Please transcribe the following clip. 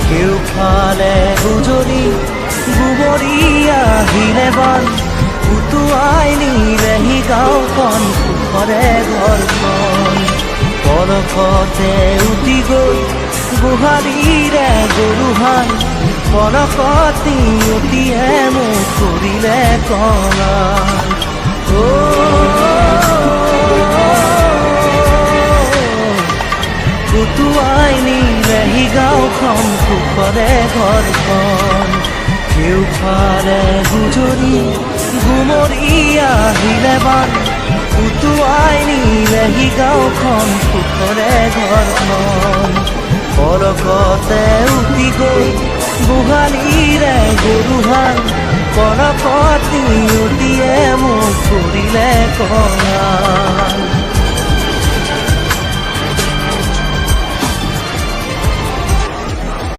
কেউফালে গুজৰি গুমৰি আহিলে বান উটুৱাই নিলেহি গাঁওখন সুখৰে ঘৰখন পলকতে উটি গৈ গোহালিৰে গৰুহাল পলকতি উটিয়ে মোক কৰিলে কঙাল উটুৱাই নিলেহি গাঁওখন সুখৰে ঘৰখন কেউফালে গুজৰি গুমৰি আহিলে বান উটুৱাই নিলেহি গাঁওখন সুখৰে ঘৰখন পলকতে উটি গৈ গোহালিৰে গৰুহাল পলকতি উটিয়ে মোক কৰিলে কঙাল